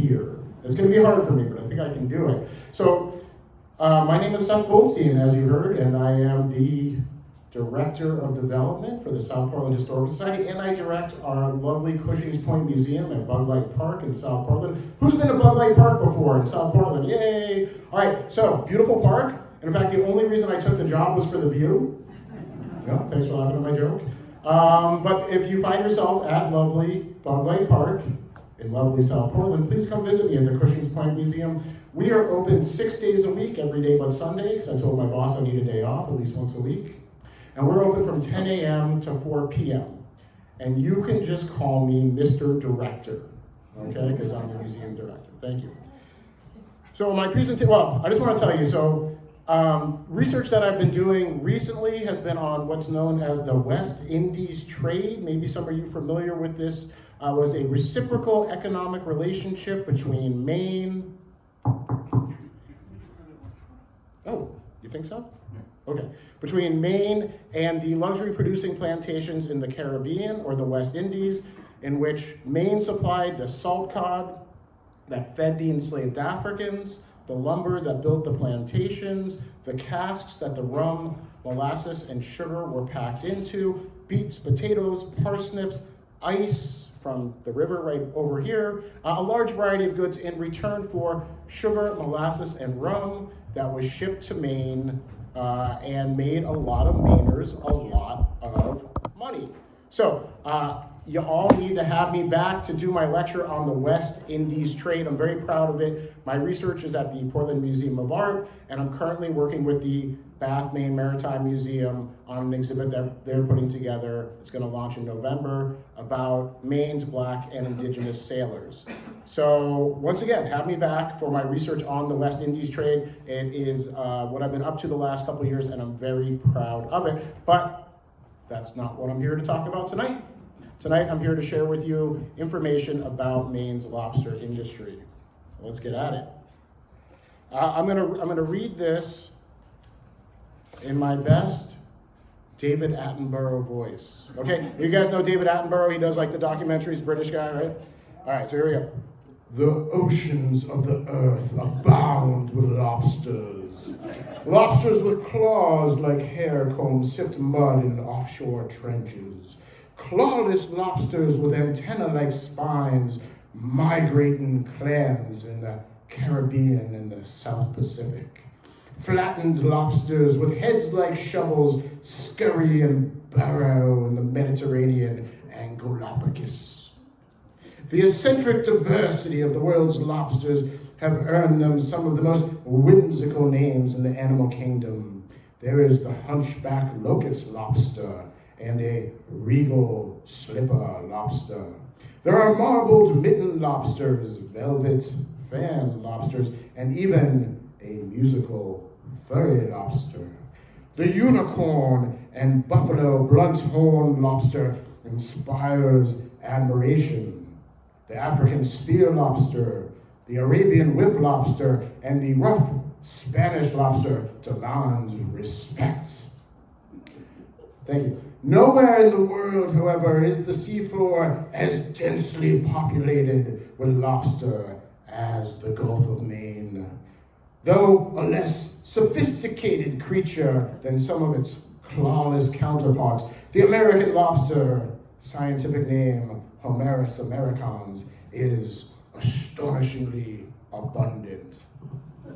here. It's going to be hard for me, but I think I can do it. So, my name is Seth Goldstein, as you heard, and I am the Director of Development for the South Portland Historical Society, and I direct our lovely Cushing's Point Museum at Bug Light Park in South Portland. Who's been to Bug Light Park before in South Portland? Yay! All right, so, beautiful park. In fact, the only reason I took the job was for the view. Yeah, thanks for laughing at my joke. But if you find yourself at lovely Bug Light Park in lovely South Portland, please come visit me at the Cushing's Point Museum. We are open 6 days a week, every day but Sunday, because I told my boss I need a day off at least once a week. And we're open from 10 a.m. to 4 p.m. And you can just call me Mr. Director, okay? Because I'm the museum director. Thank you. So my presentation, well, I just want to tell you, so research that I've been doing recently has been on what's known as the West Indies trade. Maybe some of you are familiar with this. Was a reciprocal economic relationship between Maine. Oh, you think so? Okay. Between Maine and the luxury producing plantations in the Caribbean or the West Indies, in which Maine supplied the salt cod that fed the enslaved Africans, the lumber that built the plantations, the casks that the rum, molasses, and sugar were packed into, beets, potatoes, parsnips, ice from the river right over here, a large variety of goods in return for sugar, molasses, and rum that was shipped to Maine and made a lot of Mainers a lot of money. So you all need to have me back to do my lecture on the West Indies trade. I'm very proud of it. My research is at the Portland Museum of Art, and I'm currently working with the Bath, Maine Maritime Museum on an exhibit that they're putting together. It's going to launch in November about Maine's Black and Indigenous sailors. So once again, have me back for my research on the West Indies trade. It is what I've been up to the last couple of years, and I'm very proud of it. But that's not what I'm here to talk about tonight. Tonight, I'm here to share with you information about Maine's lobster industry. Let's get at it. I'm gonna read this in my best David Attenborough voice. Okay, you guys know David Attenborough. He does like the documentaries, British guy, right? All right, so here we go. The oceans of the earth abound with lobsters. Lobsters with claws like hair combs sift mud in offshore trenches. Clawless lobsters with antenna-like spines migrate in clans in the Caribbean and the South Pacific. Flattened lobsters with heads like shovels scurry and burrow in the Mediterranean and Galapagos. The eccentric diversity of the world's lobsters have earned them some of the most whimsical names in the animal kingdom. There is the hunchback locust lobster and a regal slipper lobster. There are marbled mitten lobsters, velvet fan lobsters, and even a musical furry lobster. The unicorn and buffalo blunt horn lobster inspires admiration. The African spear lobster, the Arabian whip lobster, and the rough Spanish lobster demand respect. Thank you. Nowhere in the world, however, is the seafloor as densely populated with lobster as the Gulf of Maine. Though a less sophisticated creature than some of its clawless counterparts, the American lobster, scientific name Homerus americans, is astonishingly abundant.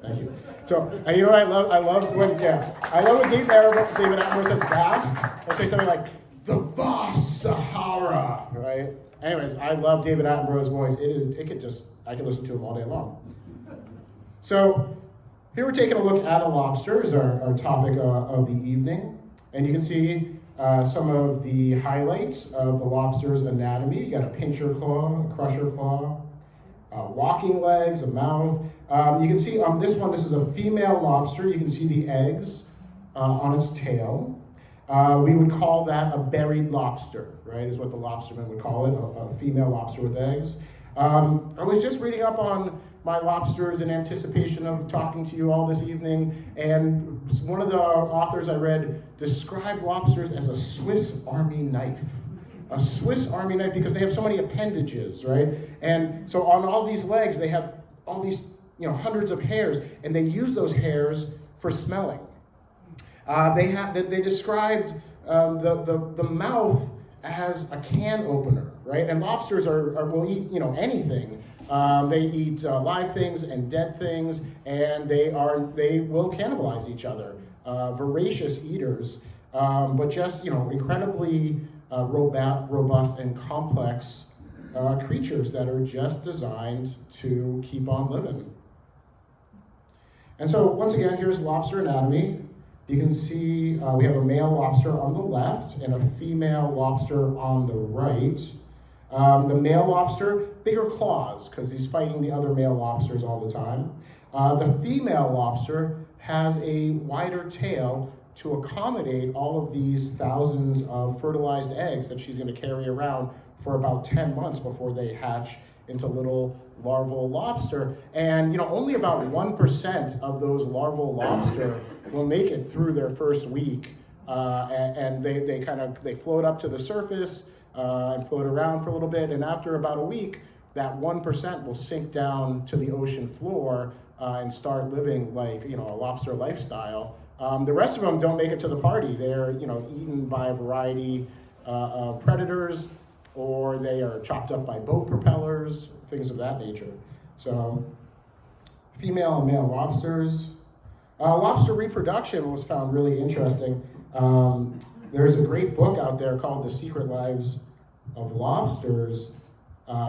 Thank you. So, and you know what I love? I love when David Attenborough says vast. I'll say something like, the vast Sahara, right? Anyways, I love David Attenborough's voice. I could listen to him all day long. So, here we're taking a look at a lobster as our topic of the evening. And you can see some of the highlights of the lobster's anatomy. You got a pincher claw, a crusher claw, walking legs, a mouth. You can see on this one, this is a female lobster. You can see the eggs on its tail. We would call that a buried lobster, right, is what the lobsterman would call it, a female lobster with eggs. I was just reading up on my lobsters in anticipation of talking to you all this evening, and one of the authors I read described lobsters as a Swiss Army knife. a Swiss Army knife because they have so many appendages, right? And so on all these legs, they have all these, hundreds of hairs, and they use those hairs for smelling. They described the mouth as a can opener, right? And lobsters will eat, anything. They eat live things and dead things, and they will cannibalize each other. Voracious eaters, but just incredibly robust and complex creatures that are just designed to keep on living. And so once again, here's lobster anatomy. You can see we have a male lobster on the left and a female lobster on the right. The male lobster, bigger claws because he's fighting the other male lobsters all the time. The female lobster has a wider tail to accommodate all of these thousands of fertilized eggs that she's going to carry around for about 10 months before they hatch into little larval lobster. And only about 1% of those larval lobster will make it through their first week, and they float up to the surface and float around for a little bit, and after about a week, that 1% will sink down to the ocean floor and start living like a lobster lifestyle. The rest of them don't make it to the party. They're eaten by a variety of predators, or they are chopped up by boat propellers, things of that nature. So, female and male lobsters. Lobster reproduction was found really interesting. There's a great book out there called The Secret Lives of Lobsters.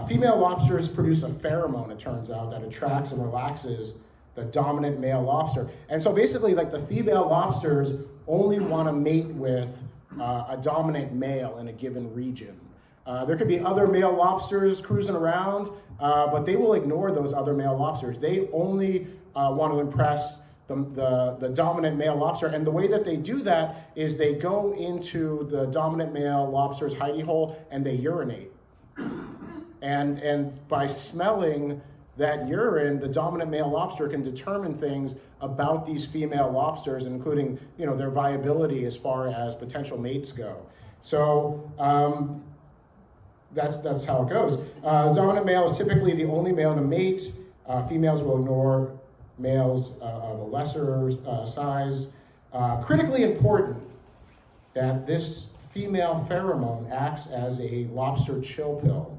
Female lobsters produce a pheromone, it turns out, that attracts and relaxes the dominant male lobster. And so basically, the female lobsters only want to mate with a dominant male in a given region. There could be other male lobsters cruising around, but they will ignore those other male lobsters. They only want to impress the dominant male lobster, and the way that they do that is they go into the dominant male lobster's hidey hole and they urinate. And by smelling that urine, the dominant male lobster can determine things about these female lobsters, including their viability as far as potential mates go. So that's how it goes. The dominant male is typically the only male to mate. Females will ignore males of a lesser size. Critically important that this female pheromone acts as a lobster chill pill,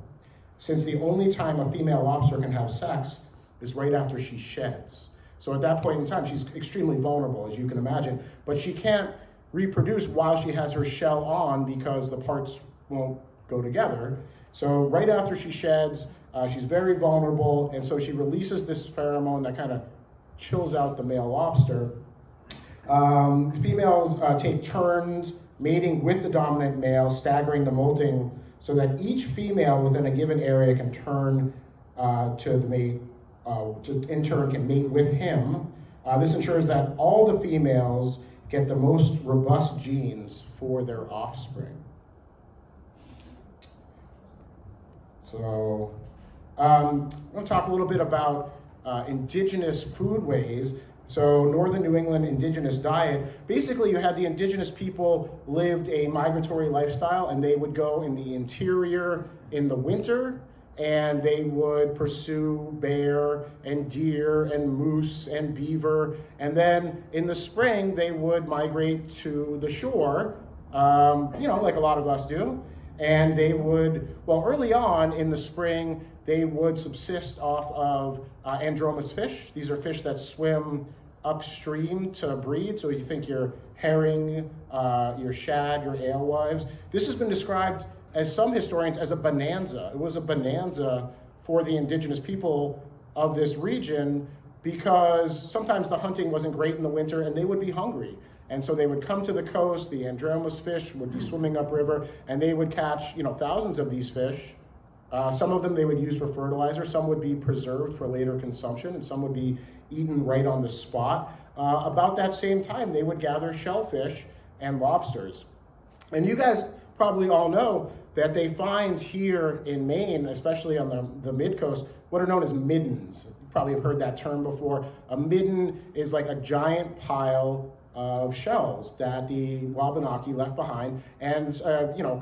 since the only time a female lobster can have sex is right after she sheds. So at that point in time, she's extremely vulnerable, as you can imagine, but she can't reproduce while she has her shell on because the parts won't go together. So right after she sheds, she's very vulnerable, and so she releases this pheromone that kind of chills out the male lobster. Females take turns mating with the dominant male, staggering the molting so that each female within a given area can turn to the mate, in turn can mate with him. This ensures that all the females get the most robust genes for their offspring. So I'm going to talk a little bit about indigenous foodways. So Northern New England indigenous diet, basically you had the indigenous people lived a migratory lifestyle, and they would go in the interior in the winter, and they would pursue bear and deer and moose and beaver, and then in the spring they would migrate to the shore, like a lot of us do, and they would, early on in the spring, they would subsist off of andromous fish. These are fish that swim upstream to breed. So you think your herring, your shad, your alewives. This has been described as some historians as a bonanza. It was a bonanza for the indigenous people of this region because sometimes the hunting wasn't great in the winter and they would be hungry. And so they would come to the coast, the andromous fish would be swimming upriver, and they would catch, thousands of these fish. Some of them they would use for fertilizer, some would be preserved for later consumption, and some would be eaten right on the spot. About that same time, they would gather shellfish and lobsters. And you guys probably all know that they find here in Maine, especially on the mid-coast, what are known as middens. You probably have heard that term before. A midden is like a giant pile of shells that the Wabanaki left behind. And,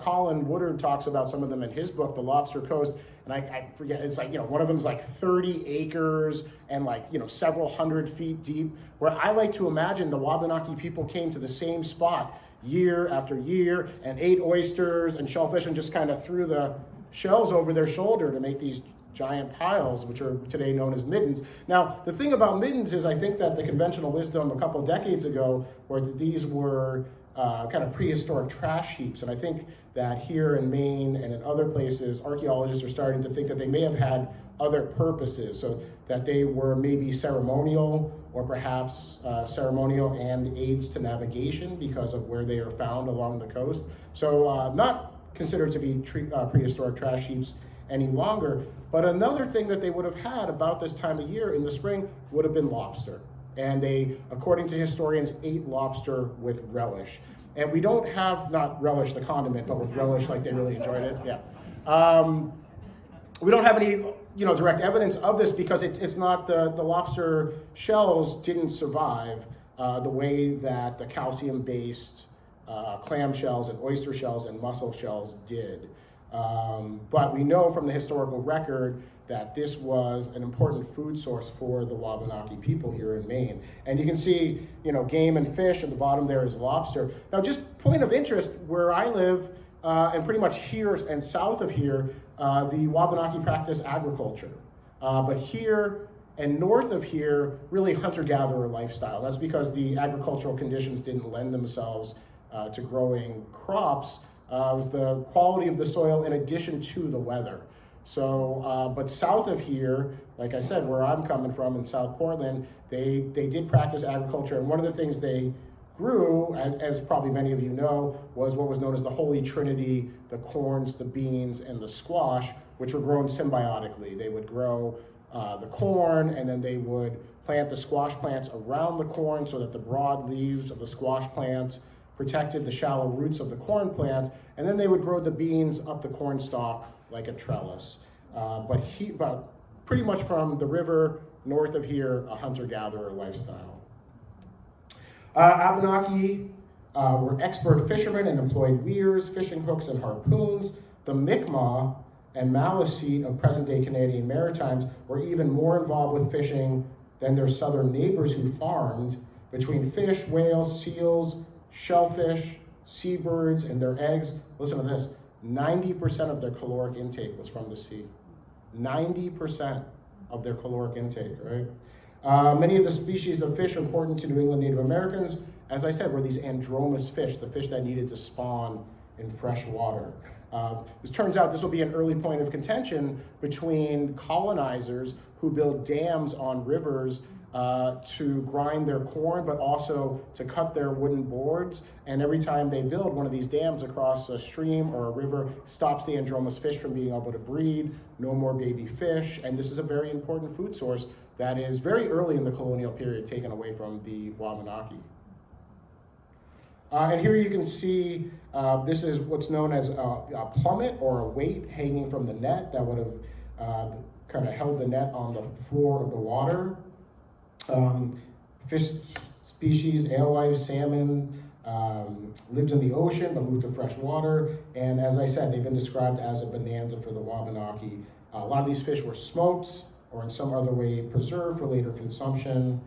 Colin Woodard talks about some of them in his book, The Lobster Coast. And I forget, it's like, one of them is like 30 acres and several hundred feet deep, where I like to imagine the Wabanaki people came to the same spot year after year and ate oysters and shellfish and just kind of threw the shells over their shoulder to make these giant piles, which are today known as middens. Now, the thing about middens is I think that the conventional wisdom a couple decades ago were that these were kind of prehistoric trash heaps. And I think that here in Maine and in other places, archaeologists are starting to think that they may have had other purposes, so that they were maybe ceremonial or perhaps ceremonial and aids to navigation because of where they are found along the coast. So not considered to be prehistoric trash heaps any longer. But another thing that they would have had about this time of year in the spring would have been lobster. And they, according to historians, ate lobster with relish. And we don't have, not relish the condiment, but with relish, like they really enjoyed it. Yeah. We don't have any, direct evidence of this because it's not the lobster shells didn't survive the way that the calcium-based clam shells and oyster shells and mussel shells did. But we know from the historical record that this was an important food source for the Wabanaki people here in Maine. And you can see, game and fish at the bottom there is lobster. Now, just point of interest, where I live, and pretty much here and south of here, the Wabanaki practice agriculture. But here and north of here, really hunter-gatherer lifestyle. That's because the agricultural conditions didn't lend themselves to growing crops. It was the quality of the soil in addition to the weather. So, but south of here, like I said, where I'm coming from in South Portland, they did practice agriculture. And one of the things they grew, as probably many of you know, was what was known as the Holy Trinity, the corns, the beans, and the squash, which were grown symbiotically. They would grow the corn, and then they would plant the squash plants around the corn so that the broad leaves of the squash plants protected the shallow roots of the corn plant, and then they would grow the beans up the corn stalk like a trellis. But pretty much from the river north of here, a hunter-gatherer lifestyle. Abenaki were expert fishermen and employed weirs, fishing hooks, and harpoons. The Mi'kmaq and Maliseet of present-day Canadian Maritimes were even more involved with fishing than their southern neighbors who farmed. Between fish, whales, seals, shellfish, seabirds, and their eggs, listen to this, 90% of their caloric intake was from the sea. 90% of their caloric intake, right? Many of the species of fish important to New England Native Americans, as I said, were these andromous fish, the fish that needed to spawn in fresh water. It turns out this will be an early point of contention between colonizers who build dams on rivers to grind their corn, but also to cut their wooden boards. And every time they build one of these dams across a stream or a river, stops the andromous fish from being able to breed, no more baby fish. And this is a very important food source that is very early in the colonial period taken away from the Wabanaki. And here you can see, this is what's known as a plummet or a weight hanging from the net that would have kind of held the net on the floor of the water. Fish species, alewives, salmon, lived in the ocean but moved to fresh water. And as I said, they've been described as a bonanza for the Wabanaki. A lot of these fish were smoked or in some other way preserved for later consumption.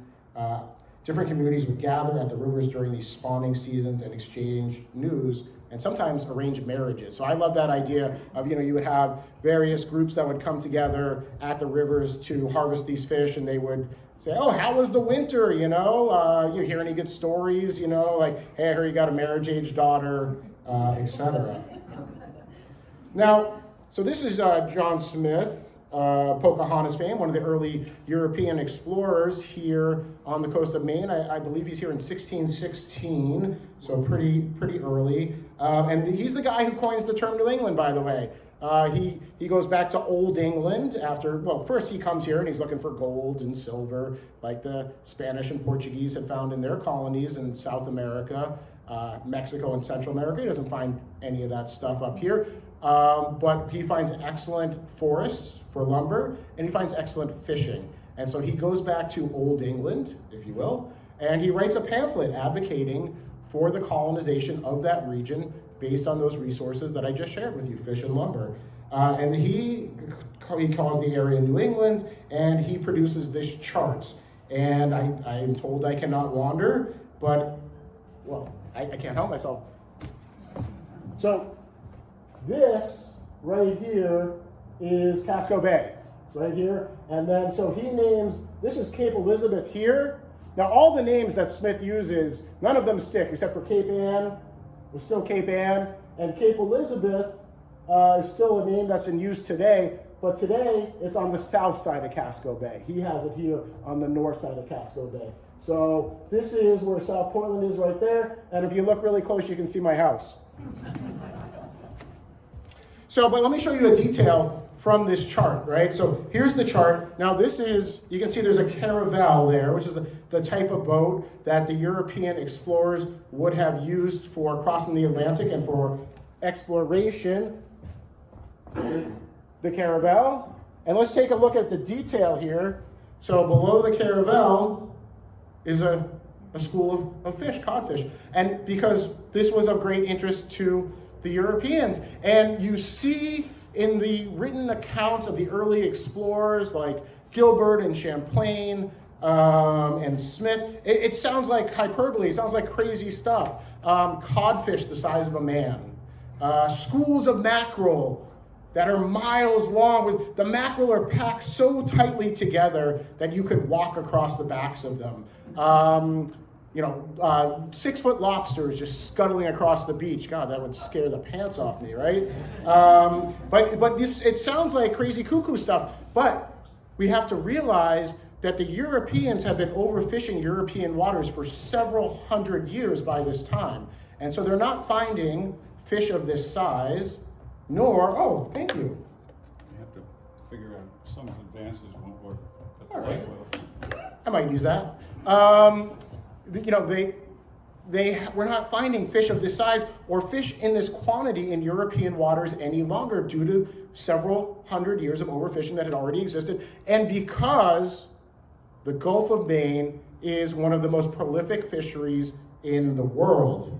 Different communities would gather at the rivers during these spawning seasons and exchange news and sometimes arrange marriages. So I love that idea of, you would have various groups that would come together at the rivers to harvest these fish, and they would say, oh, how was the winter, you hear any good stories, like, hey, I heard you got a marriage-age daughter, etc. Now, so this is John Smith, Pocahontas fame, one of the early European explorers here on the coast of Maine. I believe he's here in 1616, so pretty early. And he's the guy who coins the term New England, by the way. He goes back to Old England first he comes here and he's looking for gold and silver, like the Spanish and Portuguese had found in their colonies in South America, Mexico and Central America. He doesn't find any of that stuff up here. But he finds excellent forests for lumber, and he finds excellent fishing. And so he goes back to Old England, if you will, And he writes a pamphlet advocating for the colonization of that region based on those resources that I just shared with you, fish and lumber. And he calls the area New England, and he produces this chart. And I'm told I cannot wander, but, well, I can't help myself. So this right here is Casco Bay, right here. And then, so he names, this is Cape Elizabeth here. Now, all the names that Smith uses, none of them stick, except for Cape Ann, was still Cape Ann, and Cape Elizabeth is still a name that's in use today, but today it's on the south side of Casco Bay. He has it here on the north side of Casco Bay. So this is where South Portland is right there, and if you look really close, you can see my house. So, but let me show you a detail from this chart, right? So here's the chart. Now this is, you can see there's a caravel there, which is the type of boat that the European explorers would have used for crossing the Atlantic and for exploration. The caravel. And let's take a look at the detail here. So below the caravel is a school of fish, codfish. And because this was of great interest to the Europeans. And you see in the written accounts of the early explorers like Gilbert and Champlain and Smith, it sounds like hyperbole, it sounds like crazy stuff. Codfish the size of a man. Schools of mackerel that are miles long. The mackerel are packed so tightly together that you could walk across the backs of them. 6-foot lobsters just scuttling across the beach. God, that would scare the pants off me, right? But this, it sounds like crazy cuckoo stuff, but we have to realize that the Europeans have been overfishing European waters for several hundred years by this time. And so they're not finding fish of this size, nor, oh, thank you. You have to figure out some advances won't work. All right. I might use that. We're not finding fish of this size or fish in this quantity in European waters any longer due to several hundred years of overfishing that had already existed, and because the Gulf of Maine is one of the most prolific fisheries in the world.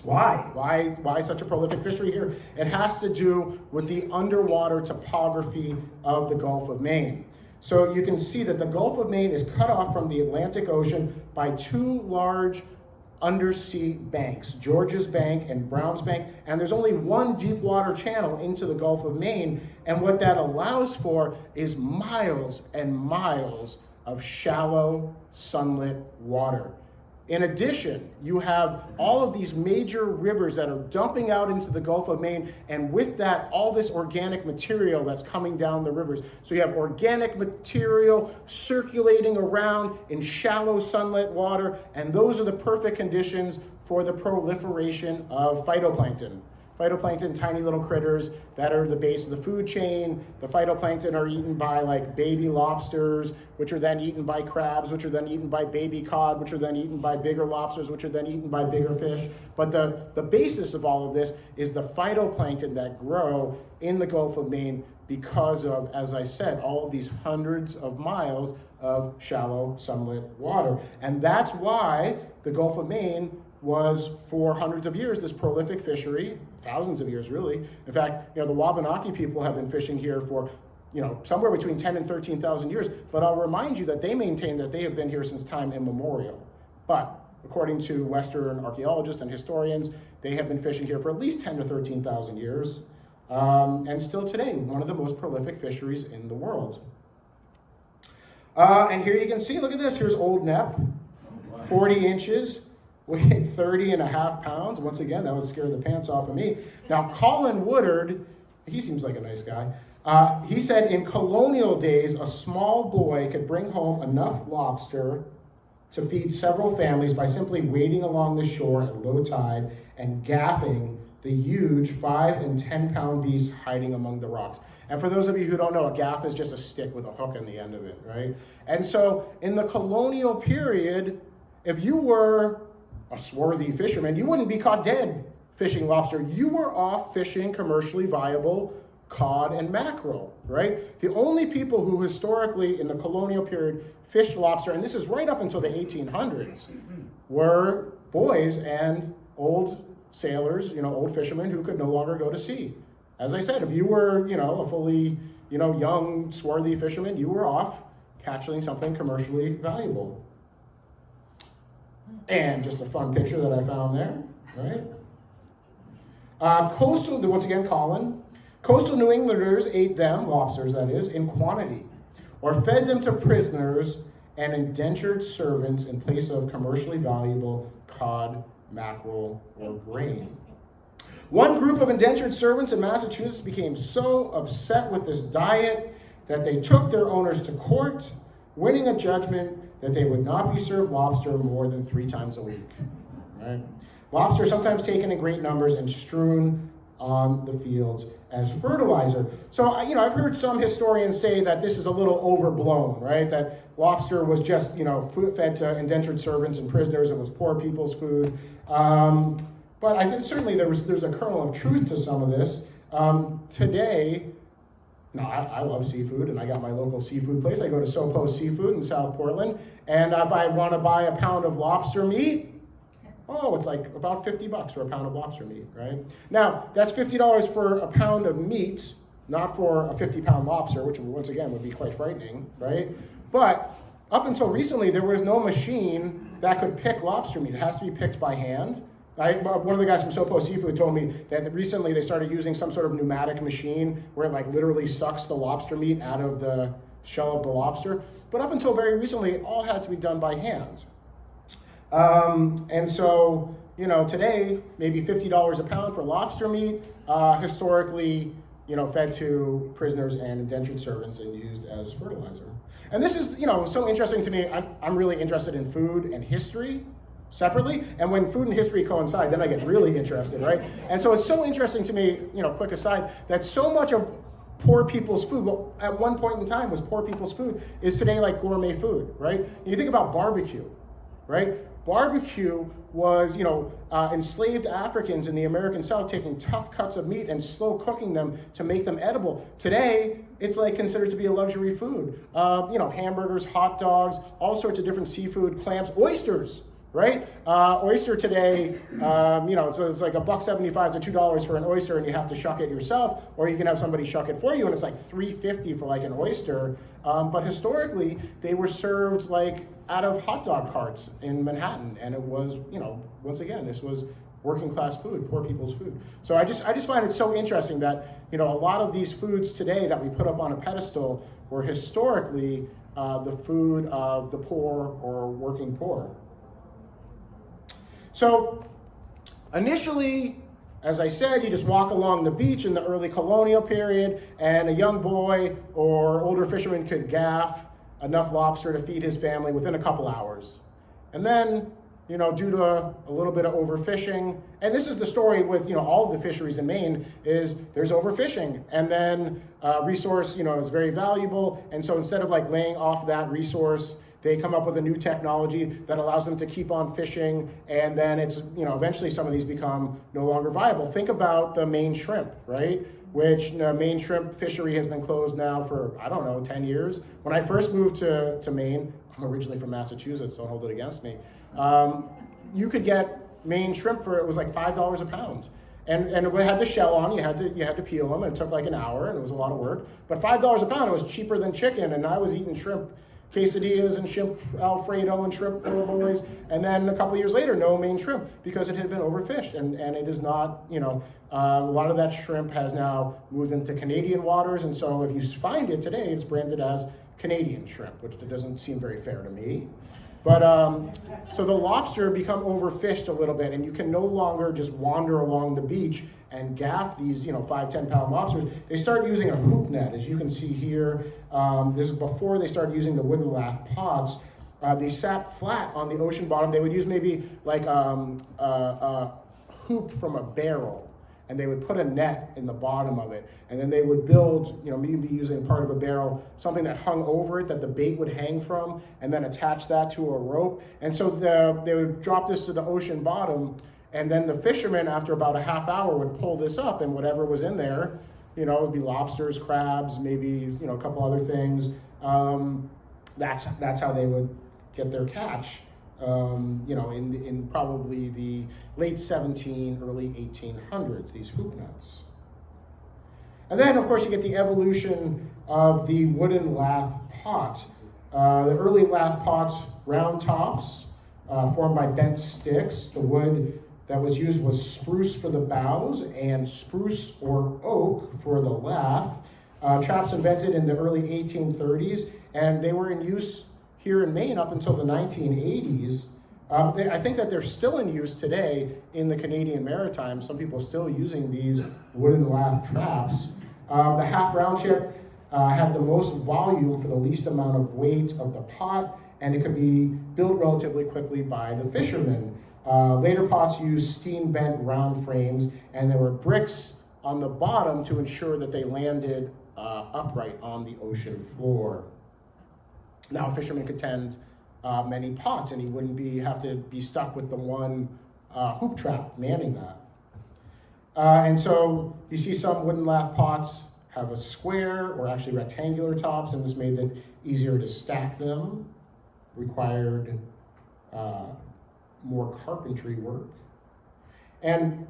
Why such a prolific fishery here? It has to do with the underwater topography of the Gulf of Maine. So you can see that the Gulf of Maine is cut off from the Atlantic Ocean by two large undersea banks, George's Bank and Brown's Bank, and there's only one deep water channel into the Gulf of Maine, and what that allows for is miles and miles of shallow, sunlit water. In addition, you have all of these major rivers that are dumping out into the Gulf of Maine, and with that, all this organic material that's coming down the rivers. So you have organic material circulating around in shallow sunlit water, and those are the perfect conditions for the proliferation of phytoplankton. Phytoplankton, tiny little critters that are the base of the food chain. The phytoplankton are eaten by like baby lobsters, which are then eaten by crabs, which are then eaten by baby cod, which are then eaten by bigger lobsters, which are then eaten by bigger fish. But the basis of all of this is the phytoplankton that grow in the Gulf of Maine because of, as I said, all of these hundreds of miles of shallow sunlit water. And that's why the Gulf of Maine was for hundreds of years this prolific fishery, thousands of years really. In fact, the Wabanaki people have been fishing here for somewhere between 10 and 13,000 years, but I'll remind you that they maintain that they have been here since time immemorial. But according to Western archaeologists and historians, they have been fishing here for at least 10 to 13,000 years, and still today, one of the most prolific fisheries in the world. And here you can see, look at this, here's Old Nep, 40 inches, weighed 30.5 pounds. Once again, that would scare the pants off of me. Now, Colin Woodard, he seems like a nice guy. He said in colonial days, a small boy could bring home enough lobster to feed several families by simply wading along the shore at low tide and gaffing the huge 5 and 10 pound beasts hiding among the rocks. And for those of you who don't know, a gaff is just a stick with a hook in the end of it, right? And so in the colonial period, if you were a swarthy fisherman, you wouldn't be caught dead fishing lobster. You were off fishing commercially viable cod, and mackerel, right? The only people who historically in the colonial period fished lobster, and this is right up until the 1800s, were boys and old sailors, old fishermen who could no longer go to sea. As I said, if you were, a fully, young, swarthy fisherman, you were off catching something commercially valuable. And just a fun picture that I found there, right? Once again, Colin, coastal New Englanders ate them, lobsters that is, in quantity, or fed them to prisoners and indentured servants in place of commercially valuable cod, mackerel, or grain. One group of indentured servants in Massachusetts became so upset with this diet that they took their owners to court, winning a judgment that they would not be served lobster more than 3 times a week. Right? Lobster is sometimes taken in great numbers and strewn on the fields as fertilizer. So, I've heard some historians say that this is a little overblown, right? That lobster was just, fed to indentured servants and prisoners. It was poor people's food. But I think certainly there's a kernel of truth to some of this. Today, I love seafood, and I got my local seafood place. I go to Sopo Seafood in South Portland, and if I want to buy a pound of lobster meat, it's like about $50 for a pound of lobster meat, right? Now, that's $50 for a pound of meat, not for a 50-pound lobster, which once again would be quite frightening, right? But up until recently, there was no machine that could pick lobster meat. It has to be picked by hand. One of the guys from Sopo Seafood told me that recently they started using some sort of pneumatic machine where it literally sucks the lobster meat out of the shell of the lobster. But up until very recently, it all had to be done by hand. And so, today, maybe $50 a pound for lobster meat, historically, fed to prisoners and indentured servants and used as fertilizer. And this is, so interesting to me. I'm really interested in food and history separately, and when food and history coincide, then I get really interested, right? And so it's so interesting to me, quick aside, that so much of poor people's food, well, at one point in time was poor people's food, is today like gourmet food, right? You think about barbecue, right? Barbecue was, enslaved Africans in the American South taking tough cuts of meat and slow cooking them to make them edible. Today, it's considered to be a luxury food. Hamburgers, hot dogs, all sorts of different seafood, clams, oysters, right? Oyster today, so it's like $1.75 to $2 for an oyster, and you have to shuck it yourself, or you can have somebody shuck it for you, and it's like $3.50 for an oyster. But historically, they were served out of hot dog carts in Manhattan, and it was, once again, this was working class food, poor people's food. So I just find it so interesting that a lot of these foods today that we put up on a pedestal were historically the food of the poor or working poor. So initially, as I said, you just walk along the beach in the early colonial period, and a young boy or older fisherman could gaff enough lobster to feed his family within a couple hours. And then, due to a little bit of overfishing, and this is the story with, all of the fisheries in Maine, is there's overfishing. And then resource, is very valuable. And so instead of laying off that resource, they come up with a new technology that allows them to keep on fishing, and then it's, eventually some of these become no longer viable. Think about the Maine shrimp, right? Which Maine shrimp fishery has been closed now for, 10 years. When I first moved to Maine, I'm originally from Massachusetts, don't hold it against me. You could get Maine shrimp for, it was like $5 a pound. And it had the shell on, you had to peel them, and it took an hour, and it was a lot of work. But $5 a pound, it was cheaper than chicken, and I was eating shrimp quesadillas and shrimp Alfredo and shrimp po' boys, and then a couple years later, no Maine shrimp because it had been overfished, and it is not, a lot of that shrimp has now moved into Canadian waters, and so if you find it today, it's branded as Canadian shrimp, which doesn't seem very fair to me. But so the lobster become overfished a little bit, and you can no longer just wander along the beach and gaff these, 5-10 pound lobsters. They start using a hoop net, as you can see here. This is before they started using the wooden lath pots. They sat flat on the ocean bottom. They would use maybe a hoop from a barrel, and they would put a net in the bottom of it, and then they would build, maybe using part of a barrel, something that hung over it that the bait would hang from, and then attach that to a rope. And so they would drop this to the ocean bottom, and then the fishermen, after about a half hour, would pull this up, and whatever was in there You know, it would be lobsters, crabs, maybe, a couple other things. That's how they would get their catch. In probably the late early 1800s, these hoop nets. And then, of course, you get the evolution of the wooden lath pot. The early lath pots, round tops, formed by bent sticks. The wood that was used was spruce for the bows and spruce or oak for the lath. Traps invented in the early 1830s, and they were in use here in Maine up until the 1980s. I think that they're still in use today in the Canadian Maritimes. Some people are still using these wooden lath traps. The half round chip had the most volume for the least amount of weight of the pot, and it could be built relatively quickly by the fishermen. Later pots used steam bent round frames, and there were bricks on the bottom to ensure that they landed upright on the ocean floor. Now, a fisherman could tend many pots, and he wouldn't have to be stuck with the one hoop trap manning that. And so you see some wooden lath pots have a square or actually rectangular tops, and this made it easier to stack them, required more carpentry work. And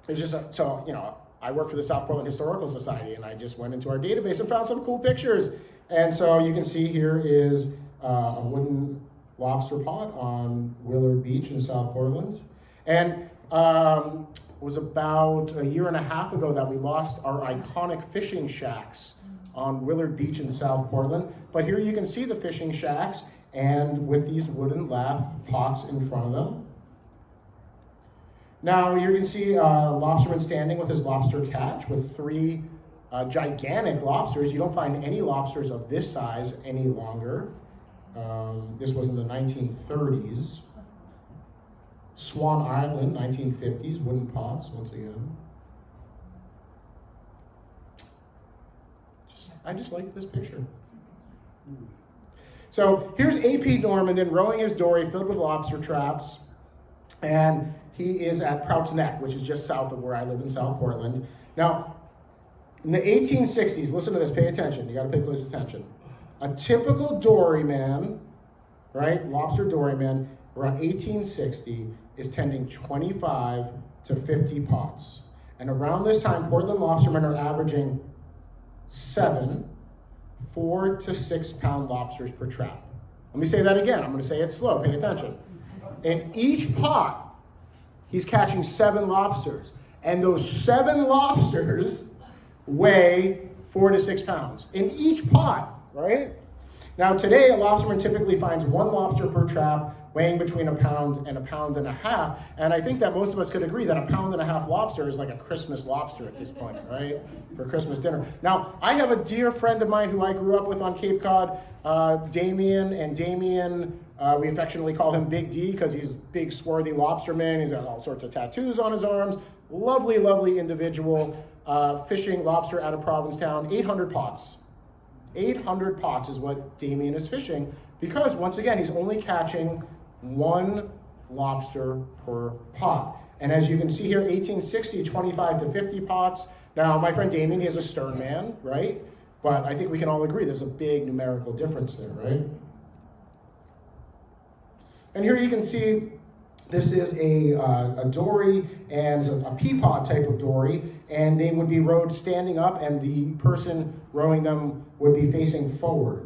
it's just, I work for the South Portland Historical Society, and I just went into our database and found some cool pictures. And so you can see here is a wooden lobster pot on Willard Beach in South Portland. And it was about a year and a half ago that we lost our iconic fishing shacks on Willard Beach in South Portland. But here you can see the fishing shacks, and with these wooden lath pots in front of them. Now you can see a lobsterman standing with his lobster catch with three gigantic lobsters. You don't find any lobsters of this size any longer. This was in the 1930s. Swan Island, 1950s, wooden pots, once again. I just like this picture. So here's A.P. Normandin rowing his dory filled with lobster traps, and he is at Prout's Neck, which is just south of where I live in South Portland. Now, in the 1860s, listen to this, pay attention, you gotta pay close attention. A typical doryman, right, lobster doryman, around 1860, is tending 25 to 50 pots. And around this time, Portland lobstermen are averaging 4 to 6 pound lobsters per trap. Let me say that again. I'm going to say it slow. Pay attention. In each pot, he's catching 7 lobsters. And those 7 lobsters weigh 4 to 6 pounds in each pot, right? Now today, a lobsterman typically finds 1 lobster per trap, weighing between a pound and a pound and a half. And I think that most of us could agree that a pound and a half lobster is like a Christmas lobster at this point, right? For Christmas dinner. Now, I have a dear friend of mine who I grew up with on Cape Cod, Damien, and Damien, we affectionately call him Big D because he's a big swarthy lobsterman. He's got all sorts of tattoos on his arms. Lovely, lovely individual, fishing lobster out of Provincetown, 800 pots. 800 pots is what Damien is fishing because, once again, he's only catching 1 lobster per pot. And as you can see here, 1860, 25 to 50 pots. Now, my friend Damien, he is a stern man, right? But I think we can all agree there's a big numerical difference there, right? And here you can see this is a dory and a peapod type of dory, and they would be rowed standing up, and the person rowing them would be facing forward.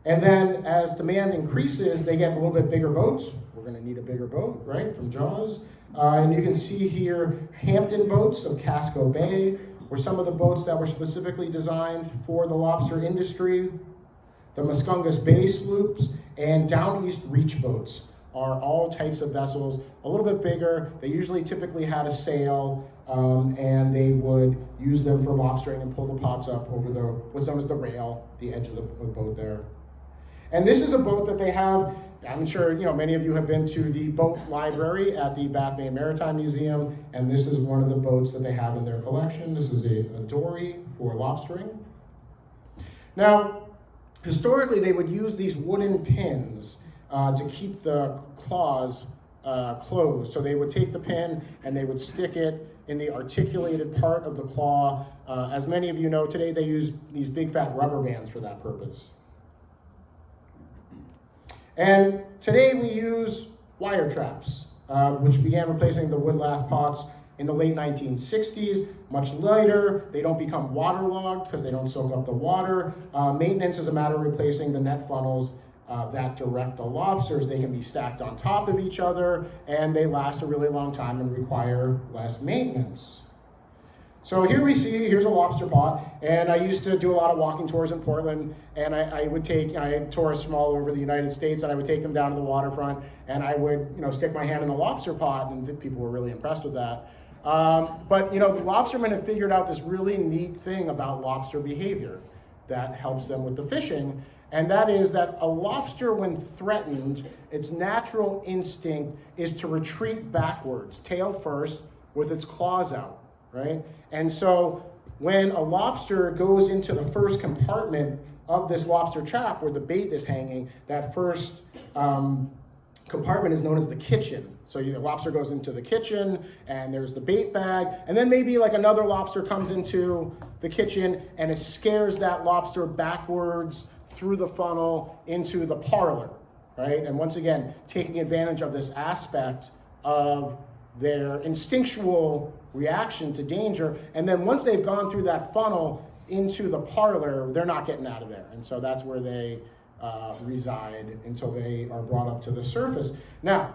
And then as demand increases, they get a little bit bigger boats. We're going to need a bigger boat, right, from Jaws. And you can see here Hampton boats of Casco Bay were some of the boats that were specifically designed for the lobster industry. The Muscongas Bay sloops and Down East Reach boats are all types of vessels, a little bit bigger. They usually typically had a sail, and they would use them for lobstering and pull the pots up over what's known as the rail, the edge of the boat there. And this is a boat that they have. I'm sure many of you have been to the boat library at the Bath Maine Maritime Museum, and this is one of the boats that they have in their collection. This is a dory for lobstering. Now, historically, they would use these wooden pins to keep the claws closed. So they would take the pin and they would stick it in the articulated part of the claw. As many of you know, today they use these big fat rubber bands for that purpose. And today we use wire traps, which began replacing the wood lath pots in the late 1960s. Much later, they don't become waterlogged because they don't soak up the water. Maintenance is a matter of replacing the net funnels that direct the lobsters. They can be stacked on top of each other, and they last a really long time and require less maintenance. So here we see, here's a lobster pot, and I used to do a lot of walking tours in Portland, and I had tourists from all over the United States, and I would take them down to the waterfront, and I would, stick my hand in the lobster pot, and people were really impressed with that. But the lobstermen have figured out this really neat thing about lobster behavior that helps them with the fishing, and that is that a lobster, when threatened, its natural instinct is to retreat backwards, tail first, with its claws out. Right? And so when a lobster goes into the first compartment of this lobster trap where the bait is hanging, that first compartment is known as the kitchen. So the lobster goes into the kitchen, and there's the bait bag, and then maybe like another lobster comes into the kitchen and it scares that lobster backwards through the funnel into the parlor, right? And once again, taking advantage of this aspect of their instinctual reaction to danger, and then once they've gone through that funnel into the parlor, they're not getting out of there, and so that's where they reside until they are brought up to the surface. Now,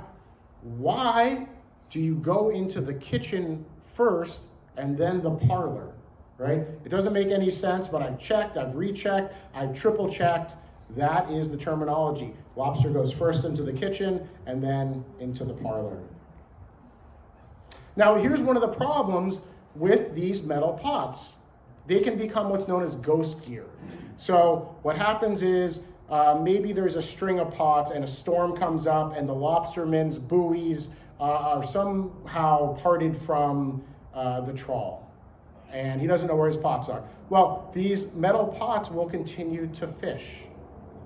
why do you go into the kitchen first and then the parlor, right? It doesn't make any sense, but I've checked, I've rechecked, I've triple checked. That is the terminology. Lobster goes first into the kitchen and then into the parlor. Now, here's one of the problems with these metal pots. They can become what's known as ghost gear. So what happens is maybe there's a string of pots and a storm comes up and the lobsterman's buoys are somehow parted from the trawl, and he doesn't know where his pots are. Well, these metal pots will continue to fish.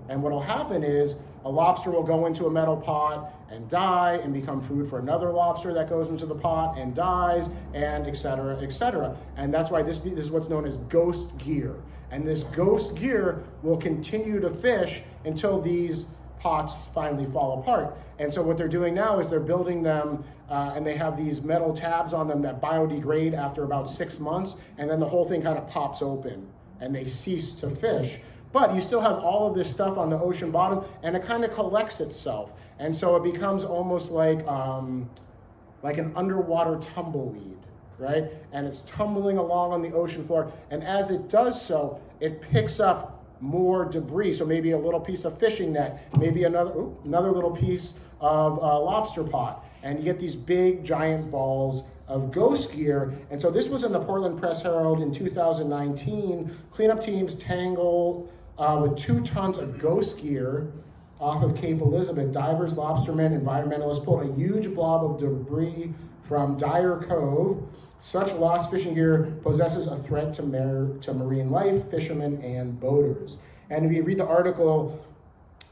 And what will happen is a lobster will go into a metal pot and die and become food for another lobster that goes into the pot and dies, and et cetera, et cetera. And that's why this is what's known as ghost gear. And this ghost gear will continue to fish until these pots finally fall apart. And so what they're doing now is they're building them and they have these metal tabs on them that biodegrade after about 6 months, and then the whole thing kind of pops open and they cease to fish. But you still have all of this stuff on the ocean bottom, and it kind of collects itself. And so it becomes almost like an underwater tumbleweed, right? And it's tumbling along on the ocean floor. And as it does so, it picks up more debris. So maybe a little piece of fishing net, maybe another little piece of lobster pot. And you get these big, giant balls of ghost gear. And so this was in the Portland Press Herald in 2019. Cleanup teams tangle with 2 tons of ghost gear off of Cape Elizabeth. Divers, lobstermen, environmentalists pulled a huge blob of debris from Dyer Cove. Such lost fishing gear possesses a threat to marine life, fishermen, and boaters. And if you read the article,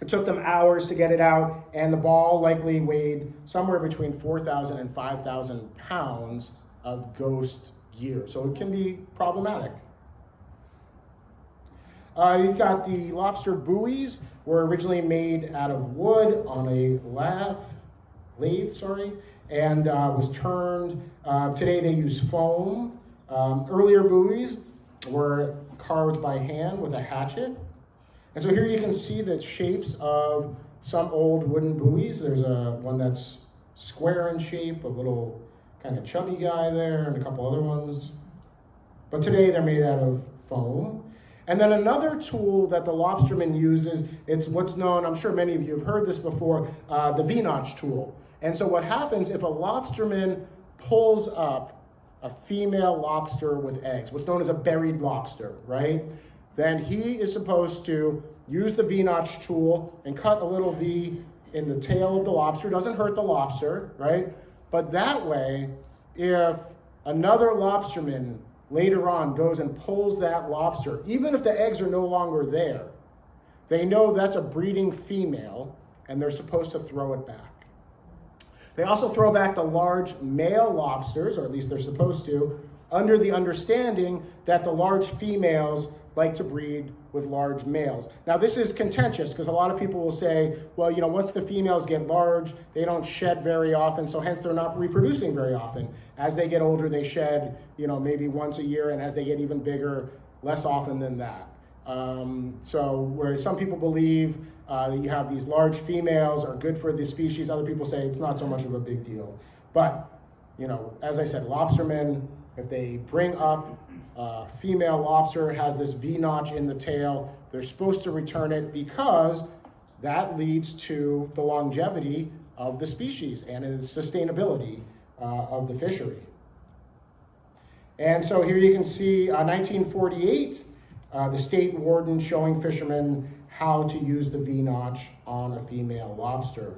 it took them hours to get it out, and the ball likely weighed somewhere between 4,000 and 5,000 pounds of ghost gear. So it can be problematic. You've got the lobster buoys were originally made out of wood on a lathe, and was turned. Today they use foam. Earlier buoys were carved by hand with a hatchet. And so here you can see the shapes of some old wooden buoys. There's one that's square in shape, a little kind of chubby guy there, and a couple other ones. But today they're made out of foam. And then another tool that the lobsterman uses, it's what's known, I'm sure many of you have heard this before, the V-notch tool. And so what happens if a lobsterman pulls up a female lobster with eggs, what's known as a buried lobster, right? Then he is supposed to use the V-notch tool and cut a little V in the tail of the lobster. Doesn't hurt the lobster, right? But that way, if another lobsterman later on goes and pulls that lobster, even if the eggs are no longer there, they know that's a breeding female and they're supposed to throw it back. They also throw back the large male lobsters, or at least they're supposed to, under the understanding that the large females like to breed with large males. Now this is contentious because a lot of people will say, well, once the females get large, they don't shed very often, so hence they're not reproducing very often. As they get older, they shed, maybe once a year, and as they get even bigger, less often than that. So where some people believe that you have these large females are good for the species, other people say it's not so much of a big deal. But, as I said, lobstermen, if they bring up female lobster, has this V-notch in the tail, they're supposed to return it because that leads to the longevity of the species and its sustainability of the fishery. And so here you can see 1948, the state warden showing fishermen how to use the V-notch on a female lobster.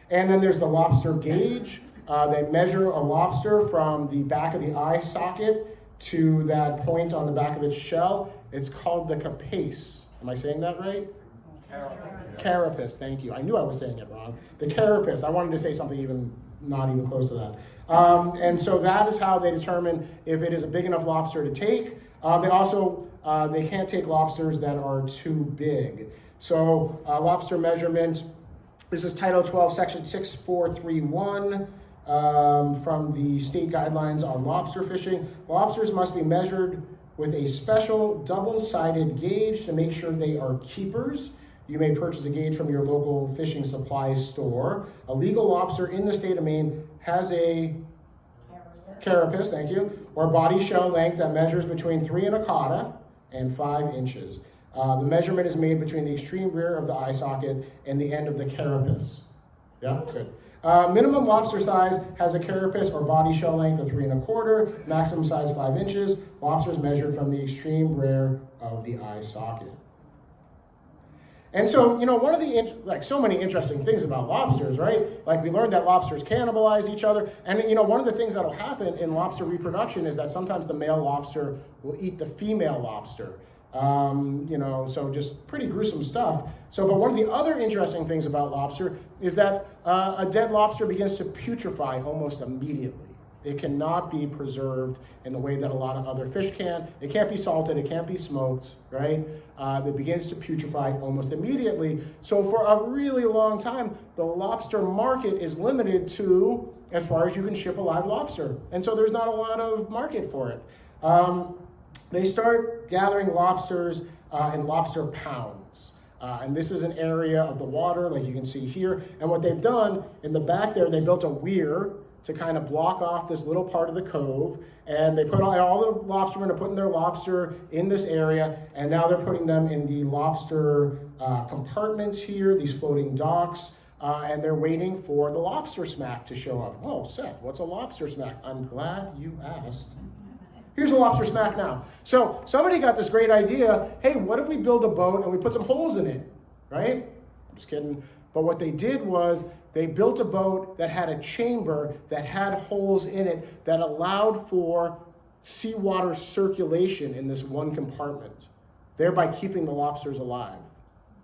And then there's the lobster gauge. They measure a lobster from the back of the eye socket to that point on the back of its shell. It's called the capace. Am I saying that right? Carapace, thank you. I knew I was saying it wrong. The carapace. I wanted to say something not even close to that. And so that is how they determine if it is a big enough lobster to take. They also, they can't take lobsters that are too big. So lobster measurement, this is Title 12, Section 6431 from the state guidelines on lobster fishing. Lobsters must be measured with a special double-sided gauge to make sure they are keepers. You may purchase a gauge from your local fishing supply store. A legal lobster in the state of Maine has a carapace, thank you, or body shell length that measures between 3 1/4 and 5 inches. The measurement is made between the extreme rear of the eye socket and the end of the carapace. Yeah, good. Minimum lobster size has a carapace or body shell length of 3 1/4, maximum size 5 inches. Lobsters measured from the extreme rear of the eye socket. And so, one of the, so many interesting things about lobsters, right? Like we learned that lobsters cannibalize each other. And, one of the things that'll happen in lobster reproduction is that sometimes the male lobster will eat the female lobster. So just pretty gruesome stuff. But one of the other interesting things about lobster is that a dead lobster begins to putrefy almost immediately. It cannot be preserved in the way that a lot of other fish can. It can't be salted, it can't be smoked, right? It begins to putrefy almost immediately. So for a really long time, the lobster market is limited to as far as you can ship a live lobster. And so there's not a lot of market for it. They start gathering lobsters in lobster pounds. And this is an area of the water, like you can see here. And what they've done, in the back there, they built a weir to kind of block off this little part of the cove. And they put all the lobstermen are putting their lobster in this area. And now they're putting them in the lobster compartments here, these floating docks. And they're waiting for the lobster smack to show up. Oh, Seth, what's a lobster smack? I'm glad you asked. Here's a lobster smack now. So somebody got this great idea. Hey, what if we build a boat and we put some holes in it, right? I'm just kidding. But what they did was they built a boat that had a chamber that had holes in it that allowed for seawater circulation in this one compartment, thereby keeping the lobsters alive,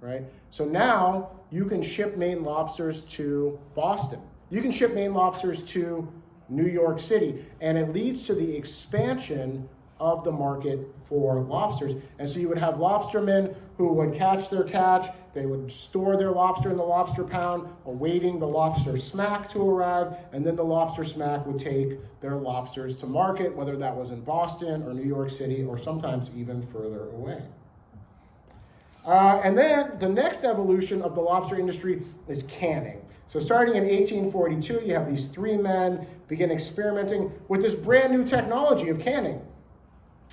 right? So now you can ship Maine lobsters to Boston. You can ship Maine lobsters to New York City, and it leads to the expansion of the market for lobsters. And so you would have lobstermen who would catch their catch, they would store their lobster in the lobster pound, awaiting the lobster smack to arrive, and then the lobster smack would take their lobsters to market, whether that was in Boston or New York City or sometimes even further away. And then the next evolution of the lobster industry is canning. So starting in 1842, you have these three men begin experimenting with this brand new technology of canning.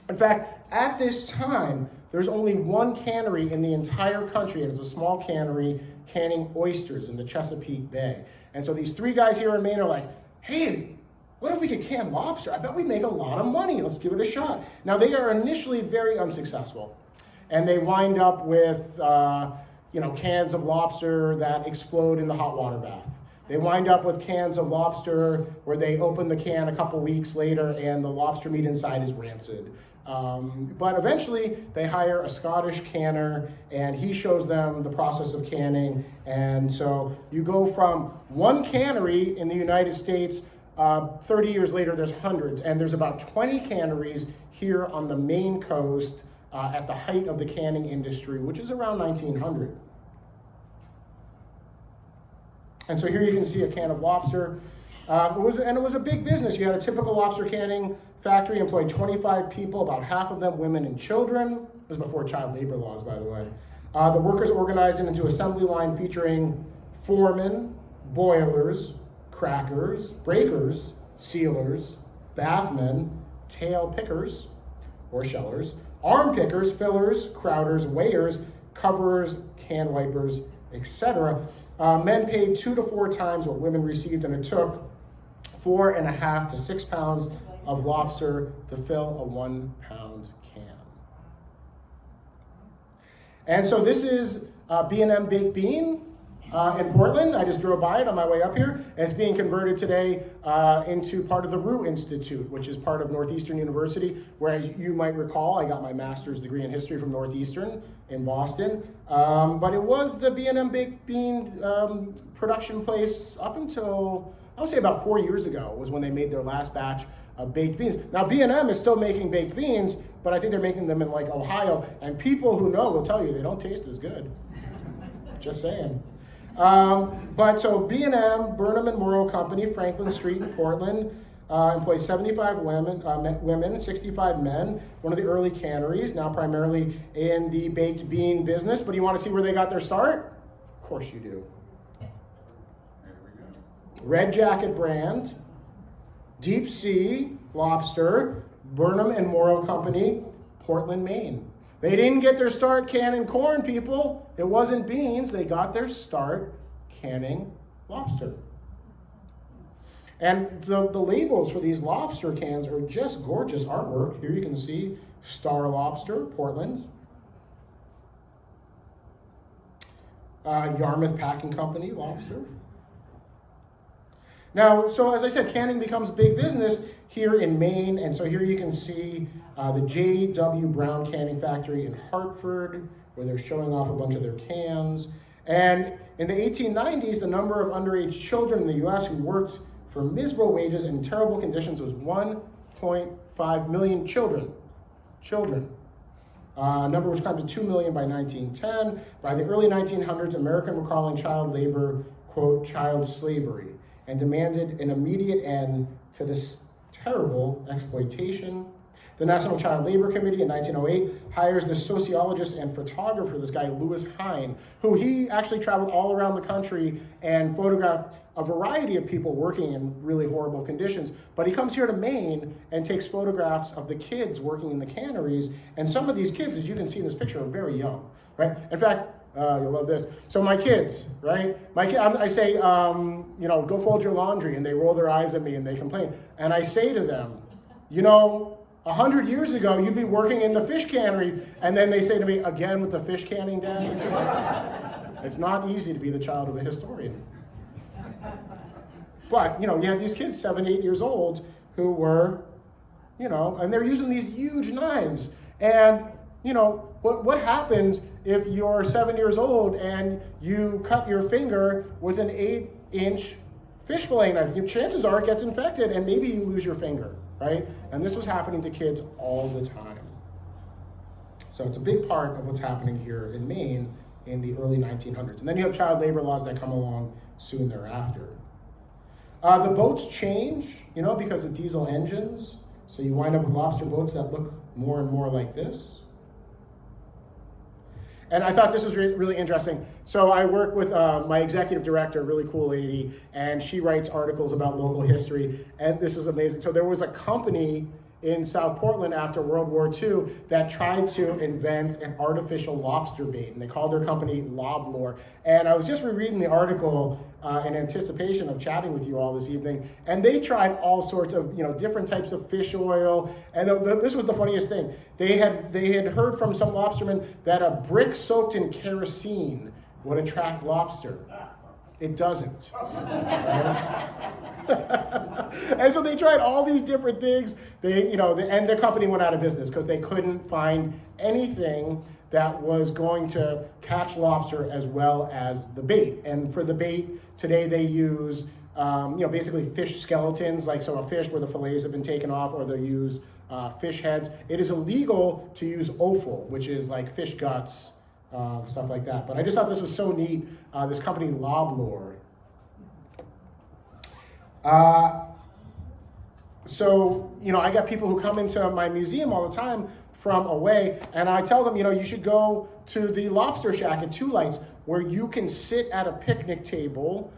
In fact, at this time, there's only one cannery in the entire country, and it's a small cannery canning oysters in the Chesapeake Bay. And so these three guys here in Maine are like, hey, what if we could can lobster? I bet we'd make a lot of money. Let's give it a shot. Now, they are initially very unsuccessful, and they wind up with cans of lobster that explode in the hot water bath. They wind up with cans of lobster where they open the can a couple weeks later and the lobster meat inside is rancid. But eventually they hire a Scottish canner and he shows them the process of canning. And so you go from one cannery in the United States, 30 years later there's hundreds, and there's about 20 canneries here on the Maine coast at the height of the canning industry, which is around 1900. And so here you can see a can of lobster. It was a big business. You had a typical lobster canning factory, employed 25 people, about half of them women and children. This was before child labor laws, by the way. The workers organized into assembly line featuring foremen, boilers, crackers, breakers, sealers, bathmen, tail pickers or shellers, arm pickers, fillers, crowders, weighers, coverers, can wipers, etc. Men paid 2 to 4 times what women received, and it took 4.5 to 6 pounds of lobster to fill a 1 pound can. And so this is B&M Baked Bean in Portland. I just drove by it on my way up here, and it's being converted today into part of the Roux Institute, which is part of Northeastern University, where you might recall I got my master's degree in history from Northeastern in Boston. But it was the B&M Baked Bean production place up until, I would say about 4 years ago was when they made their last batch of baked beans. Now B&M is still making baked beans, but I think they're making them in like Ohio, and people who know will tell you they don't taste as good. Just saying. But so B&M, Burnham and Morrow Company, Franklin Street in Portland, employs 75 women, 65 men, one of the early canneries, now primarily in the baked bean business. But you want to see where they got their start? Of course you do. There we go. Red Jacket brand, Deep Sea Lobster, Burnham and Morrow Company, Portland, Maine. They didn't get their start canning corn, people. It wasn't beans. They got their start canning lobster. And the labels for these lobster cans are just gorgeous artwork. Here you can see Star Lobster, Portland. Yarmouth Packing Company, lobster. Now, so as I said, canning becomes big business here in Maine, and so here you can see the J.W. Brown Canning Factory in Hartford, where they're showing off a bunch of their cans. And in the 1890s, the number of underage children in the U.S. who worked for miserable wages and terrible conditions was 1.5 million children. Number was climbed to 2 million by 1910. By the early 1900s, Americans were calling child labor, quote, child slavery, and demanded an immediate end to this terrible exploitation. The National Child Labor Committee in 1908 hires the sociologist and photographer, this guy Lewis Hine, who he actually traveled all around the country and photographed a variety of people working in really horrible conditions. But he comes here to Maine and takes photographs of the kids working in the canneries. And some of these kids, as you can see in this picture, are very young, right? In fact, you'll love this. So my kids, right? I say, go fold your laundry, and they roll their eyes at me and they complain. And I say to them, 100 years ago, you'd be working in the fish cannery. And then they say to me, again with the fish canning, Dad? It's not easy to be the child of a historian. But, you have these kids, 7, 8 years old, who were, and they're using these huge knives. And, what happens if you're 7 years old and you cut your finger with an 8-inch fish fillet knife? Chances are it gets infected and maybe you lose your finger, right? And this was happening to kids all the time. So it's a big part of what's happening here in Maine in the early 1900s. And then you have child labor laws that come along soon thereafter. The boats change, because of diesel engines. So you wind up with lobster boats that look more and more like this. And I thought this was really interesting. So I work with my executive director, a really cool lady, and she writes articles about local history, and this is amazing. So there was a company in South Portland after World War II that tried to invent an artificial lobster bait, and they called their company Lobster. And I was just rereading the article in anticipation of chatting with you all this evening, and they tried all sorts of different types of fish oil. And this was the funniest thing. They had heard from some lobstermen that a brick soaked in kerosene would attract lobster. It doesn't. Right? And so they tried all these different things. And their company went out of business because they couldn't find anything that was going to catch lobster as well as the bait. And for the bait, today they use, basically fish skeletons, so a fish where the fillets have been taken off, or they'll use fish heads. It is illegal to use offal, which is like fish guts, stuff like that. But I just thought this was so neat. This company, Lobster. So, I got people who come into my museum all the time from away, and I tell them, you should go to the Lobster Shack at Two Lights, where you can sit at a picnic table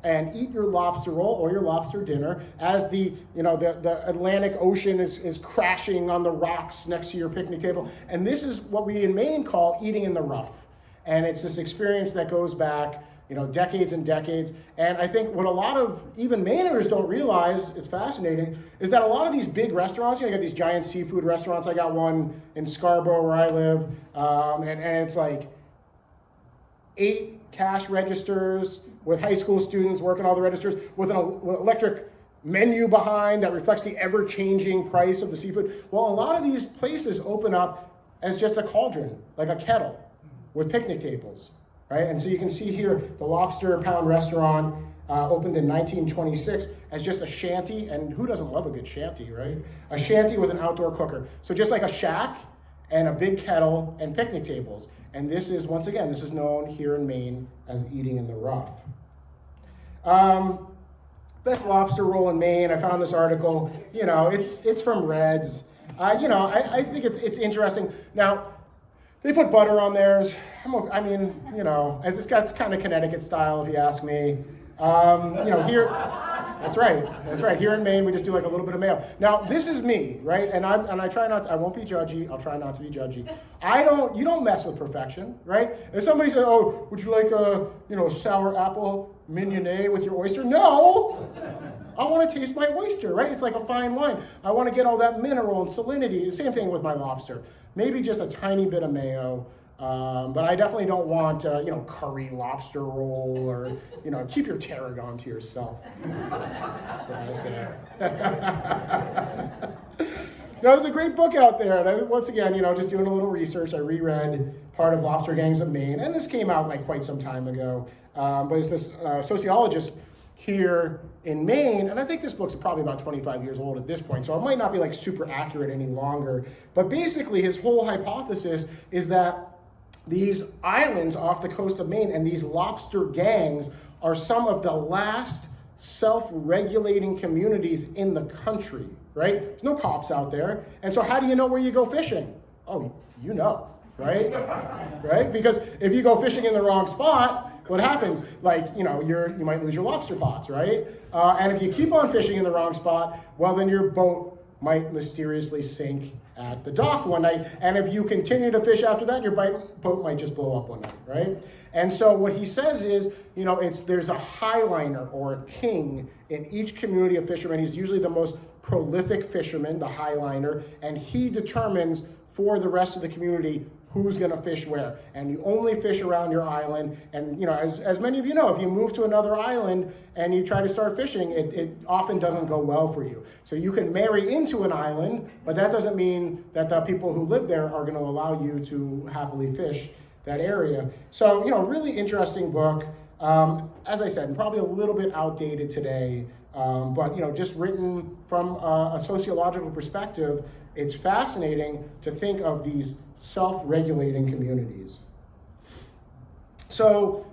and eat your lobster roll or your lobster dinner as the Atlantic Ocean is crashing on the rocks next to your picnic table. And this is what we in Maine call eating in the rough. And it's this experience that goes back, decades and decades. And I think what a lot of even Mainers don't realize, it's fascinating, is that a lot of these big restaurants, you got these giant seafood restaurants. I got one in Scarborough where I live, and it's like 8 cash registers with high school students working all the registers with an electric menu behind that reflects the ever-changing price of the seafood. Well, a lot of these places open up as just a cauldron, like a kettle, with picnic tables, right? And so you can see here, the Lobster Pound restaurant opened in 1926 as just a shanty, and who doesn't love a good shanty, right? A shanty with an outdoor cooker. So just like a shack and a big kettle and picnic tables. And this is, once again, this is known here in Maine as eating in the rough. Best lobster roll in Maine. I found this article. It's from Reds. I think it's interesting. Now, they put butter on theirs. This guy's kind of Connecticut style, if you ask me. Here, that's right. Here in Maine, we just do like a little bit of mayo. Now, this is me, right? And I try not to, I won't be judgy. I'll try not to be judgy. You don't mess with perfection, right? If somebody says, oh, would you like a sour apple mignonette with your oyster? No! I want to taste my oyster, right? It's like a fine wine. I want to get all that mineral and salinity. Same thing with my lobster. Maybe just a tiny bit of mayo. But I definitely don't want, curry lobster roll or, keep your tarragon to yourself. That's what I say. There's a great book out there. And once again, just doing a little research, I reread part of Lobster Gangs of Maine. And this came out quite some time ago. But it's this sociologist here in Maine, and I think this book's probably about 25 years old at this point, so it might not be super accurate any longer. But basically, his whole hypothesis is that these islands off the coast of Maine and these lobster gangs are some of the last self-regulating communities in the country, right? There's no cops out there. And so how do you know where you go fishing? Oh, right? Right? Because if you go fishing in the wrong spot, what happens? You might lose your lobster pots, right? And if you keep on fishing in the wrong spot, well, then your boat might mysteriously sink at the dock one night. And if you continue to fish after that, your boat might just blow up one night, right? And so what he says is, there's a highliner or a king in each community of fishermen. He's usually the most prolific fisherman, the highliner, and he determines for the rest of the community who's going to fish where. And you only fish around your island. And, as many of you know, if you move to another island and you try to start fishing, it often doesn't go well for you. So you can marry into an island, but that doesn't mean that the people who live there are going to allow you to happily fish that area. So, really interesting book. As I said, probably a little bit outdated today, but, just written from a sociological perspective. It's fascinating to think of these self-regulating communities. So,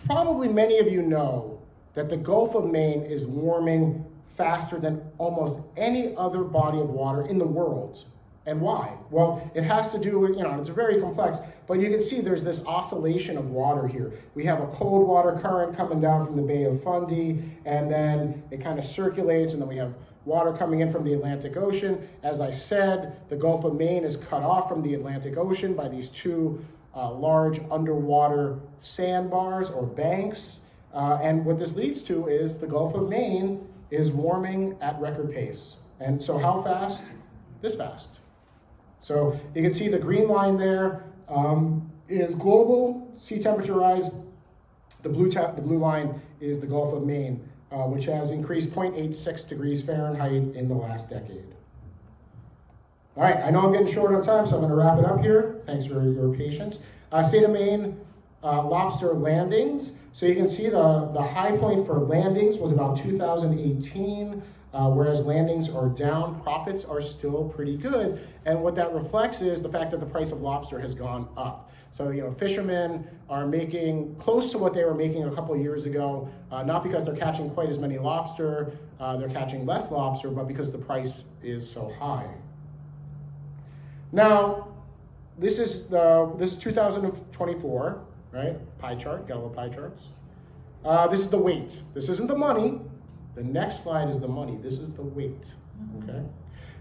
probably many of you know that the Gulf of Maine is warming faster than almost any other body of water in the world. And why? Well, it has to do with, it's very complex, but you can see there's this oscillation of water here. We have a cold water current coming down from the Bay of Fundy, and then it kind of circulates, and then we have water coming in from the Atlantic Ocean. As I said, the Gulf of Maine is cut off from the Atlantic Ocean by these two large underwater sandbars or banks. And what this leads to is the Gulf of Maine is warming at record pace. And so how fast? This fast. So you can see the green line there is global sea temperature rise The blue line is the Gulf of Maine, which has increased 0.86 degrees Fahrenheit in the last decade. All right, I know I'm getting short on time, so I'm going to wrap it up here. Thanks for your patience. State of Maine lobster landings. So you can see the high point for landings was about 2018, whereas landings are down, profits are still pretty good. And what that reflects is the fact that the price of lobster has gone up. So, fishermen are making close to what they were making a couple of years ago, not because they're catching quite as many lobster, they're catching less lobster, but because the price is so high. Now, this is 2024, right? Pie chart, got a little pie charts. This is the weight. This isn't the money. The next slide is the money. This is the weight, okay?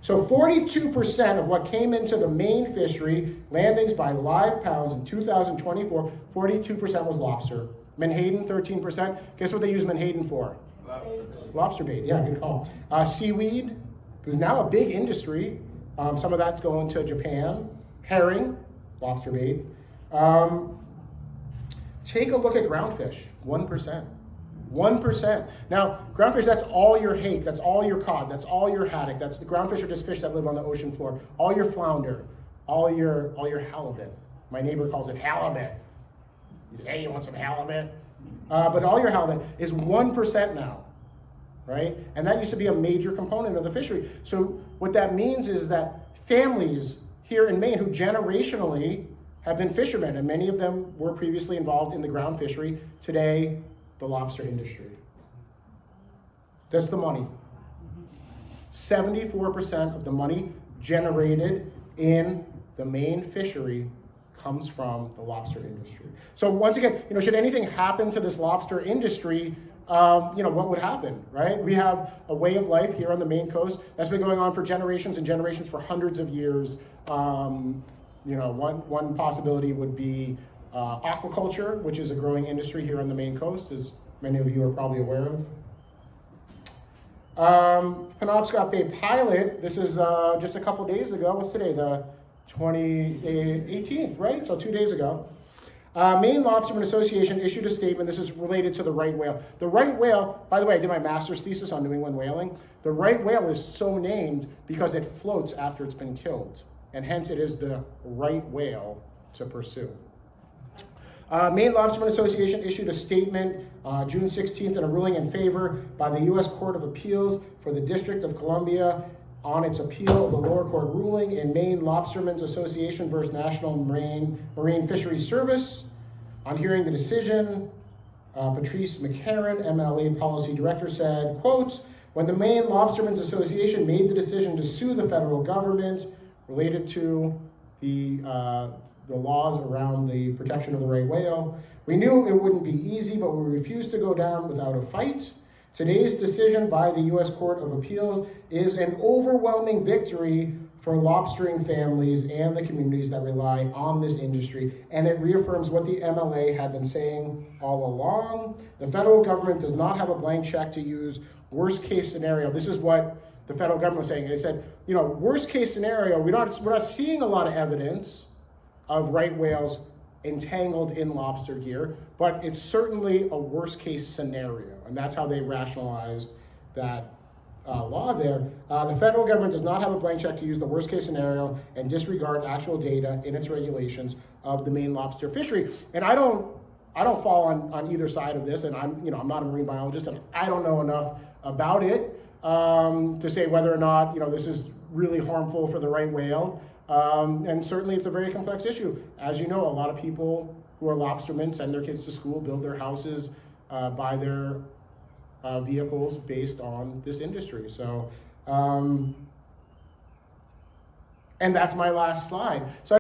So 42% of what came into the Maine fishery, landings by live pounds in 2024, 42% was lobster. Menhaden, 13%. Guess what they use menhaden for? Lobster. Lobster bait, yeah, good call. Seaweed, who's now a big industry. Some of that's going to Japan. Herring, lobster bait. Take a look at groundfish, 1%. 1%. Now, groundfish, that's all your hake, that's all your cod, that's all your haddock, that's the groundfish are just fish that live on the ocean floor. All your flounder, all your halibut. My neighbor calls it halibut. Hey, you want some halibut? But all your halibut is 1% now, right? And that used to be a major component of the fishery. So what that means is that families here in Maine who generationally have been fishermen, and many of them were previously involved in the ground fishery, today, the lobster industry. That's the money. 74% of the money generated in the Maine fishery comes from the lobster industry. So once again, should anything happen to this lobster industry, what would happen, right? We have a way of life here on the Maine coast that's been going on for generations and generations, for hundreds of years. One possibility would be aquaculture, which is a growing industry here on the Maine coast, as many of you are probably aware of. Penobscot Bay pilot, this is just a couple days ago. What's today? The 18th, right? So 2 days ago. Maine Lobstermen Association issued a statement. This is related to the right whale. The right whale, by the way, I did my master's thesis on New England whaling. The right whale is so named because it floats after it's been killed, and hence it is the right whale to pursue. Maine Lobstermen Association issued a statement June 16th in a ruling in favor by the U.S. Court of Appeals for the District of Columbia on its appeal of the lower court ruling in Maine Lobstermen's Association versus National Marine Fisheries Service. On hearing the decision, Patrice McCarron, MLA Policy Director, said, quote, when the Maine Lobstermen's Association made the decision to sue the federal government related to the laws around the protection of the right whale, we knew it wouldn't be easy, but we refused to go down without a fight. Today's decision by the U.S. Court of Appeals is an overwhelming victory for lobstering families and the communities that rely on this industry, and it reaffirms what the MLA had been saying all along. The federal government does not have a blank check to use. Worst case scenario, this is what the federal government was saying. They said, worst case scenario, we're not seeing a lot of evidence of right whales entangled in lobster gear, but it's certainly a worst case scenario, and that's how they rationalized that law there. The federal government does not have a blank check to use the worst case scenario and disregard actual data in its regulations of the Maine lobster fishery. And I don't fall on either side of this, and I'm not a marine biologist, and I don't know enough about it to say whether or not this is really harmful for the right whale. And certainly it's a very complex issue. As you know, a lot of people who are lobstermen send their kids to school, build their houses, buy their vehicles based on this industry. So, and that's my last slide. So